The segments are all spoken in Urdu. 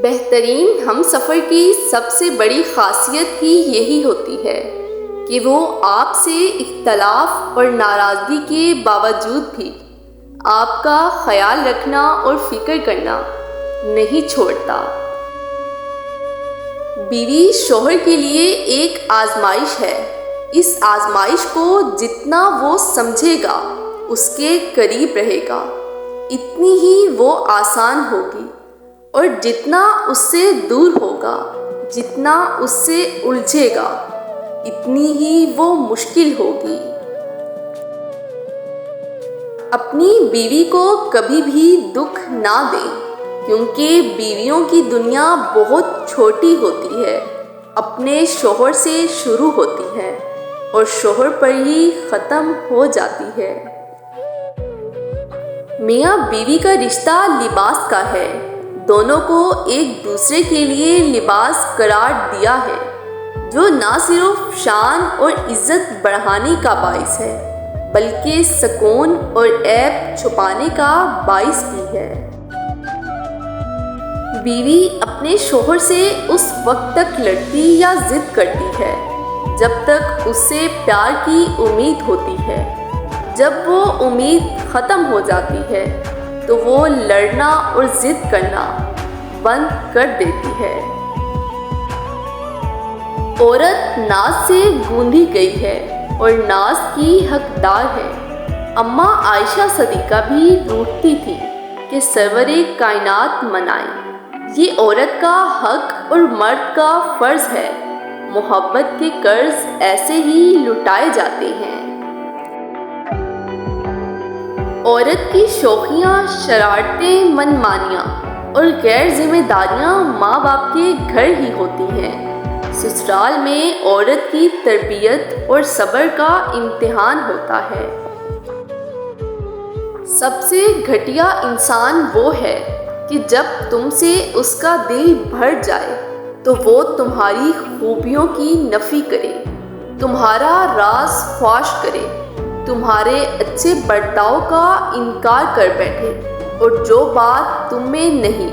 بہترین ہم سفر کی سب سے بڑی خاصیت ہی یہی ہوتی ہے کہ وہ آپ سے اختلاف اور ناراضگی کے باوجود بھی آپ کا خیال رکھنا اور فکر کرنا نہیں چھوڑتا۔ بیوی شوہر کے لیے ایک آزمائش ہے۔ اس آزمائش کو جتنا وہ سمجھے گا، اس کے قریب رہے گا، اتنی ہی وہ آسان ہوگی، اور جتنا اس سے دور ہوگا، جتنا اس سے الجھے گا، اتنی ہی وہ مشکل ہوگی۔ اپنی بیوی کو کبھی بھی دکھ نہ دیں، کیونکہ بیویوں کی دنیا بہت چھوٹی ہوتی ہے، اپنے شوہر سے شروع ہوتی ہے اور شوہر پر ہی ختم ہو جاتی ہے۔ میاں بیوی کا رشتہ لباس کا ہے۔ دونوں کو ایک دوسرے کے لیے لباس قرار دیا ہے، جو نہ صرف شان اور عزت بڑھانے کا باعث ہے، بلکہ سکون اور عیب چھپانے کا باعث بھی ہے۔ بیوی اپنے شوہر سے اس وقت تک لڑتی یا ضد کرتی ہے جب تک اس سے پیار کی امید ہوتی ہے۔ جب وہ امید ختم ہو جاتی ہے تو وہ لڑنا اور ضد کرنا بند کر دیتی ہے۔ عورت ناز سے گوندھی گئی ہے اور ناز کی حقدار ہے۔ اماں عائشہ صدیقہ بھی روٹھتی تھی کہ سرور کائنات منائیں۔ یہ عورت کا حق اور مرد کا فرض ہے۔ محبت کے قرض ایسے ہی لٹائے جاتے ہیں۔ عورت کی شوخیاں، شرارتیں، منمانیاں اور غیر ذمہ داریاں ماں باپ کے گھر ہی ہوتی ہیں۔ سسرال میں عورت کی تربیت اور صبر کا امتحان ہوتا ہے۔ سب سے گھٹیا انسان وہ ہے کہ جب تم سے اس کا دل بھر جائے تو وہ تمہاری خوبیوں کی نفی کرے، تمہارا راز فاش کرے، تمہارے اچھے برتاؤ کا انکار کر بیٹھے، اور جو بات تم میں نہیں،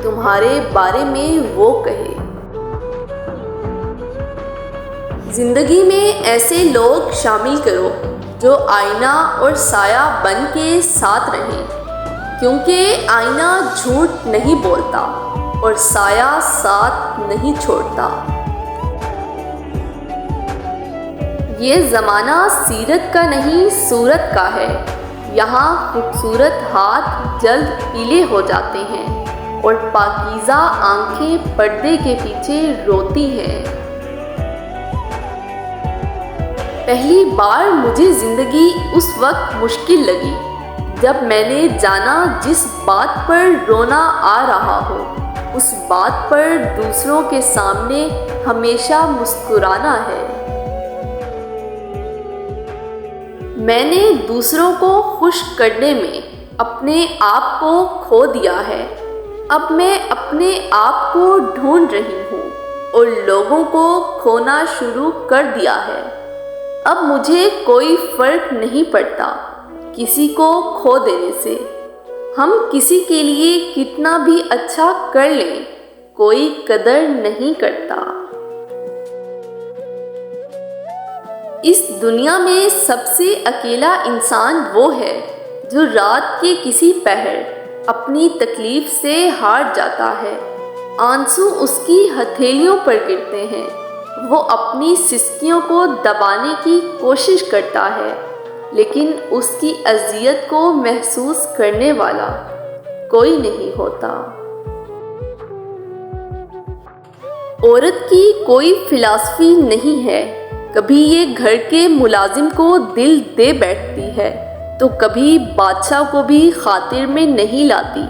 تمہارے بارے میں وہ کہے۔ زندگی میں ایسے لوگ شامل کرو جو آئینہ اور سایہ بن کے ساتھ رہیں، کیونکہ آئینہ جھوٹ نہیں بولتا اور سایہ ساتھ نہیں چھوڑتا۔ یہ زمانہ سیرت کا نہیں، صورت کا ہے۔ یہاں خوبصورت ہاتھ جلد پیلے ہو جاتے ہیں اور پاکیزہ آنکھیں پردے کے پیچھے روتی ہیں۔ پہلی بار مجھے زندگی اس وقت مشکل لگی جب میں نے جانا جس بات پر رونا آ رہا ہو، اس بات پر دوسروں کے سامنے ہمیشہ مسکرانا ہے۔ میں نے دوسروں کو خوش کرنے میں اپنے آپ کو کھو دیا ہے۔ اب میں اپنے آپ کو ڈھونڈ رہی ہوں اور لوگوں کو کھونا شروع کر دیا ہے۔ اب مجھے کوئی فرق نہیں پڑتا کسی کو کھو دینے سے۔ ہم کسی کے لیے کتنا بھی اچھا کر لیں، کوئی قدر نہیں کرتا۔ اس دنیا میں سب سے اکیلا انسان وہ ہے جو رات کے کسی پہر اپنی تکلیف سے ہار جاتا ہے۔ آنسو اس کی ہتھیلیوں پر گرتے ہیں، وہ اپنی سسکیوں کو دبانے کی کوشش کرتا ہے، لیکن اس کی اذیت کو محسوس کرنے والا کوئی نہیں ہوتا۔ عورت کی کوئی فلسفی نہیں ہے۔ کبھی یہ گھر کے ملازم کو دل دے بیٹھتی ہے تو کبھی بادشاہ کو بھی خاطر میں نہیں لاتی۔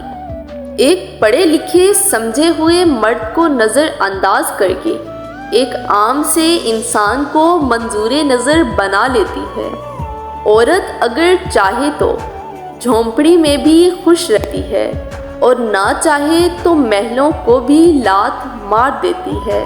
ایک پڑھے لکھے سمجھے ہوئے مرد کو نظر انداز کر کے ایک عام سے انسان کو منظور نظر بنا لیتی ہے۔ عورت اگر چاہے تو جھونپڑی میں بھی خوش رہتی ہے، اور نہ چاہے تو محلوں کو بھی لات مار دیتی ہے۔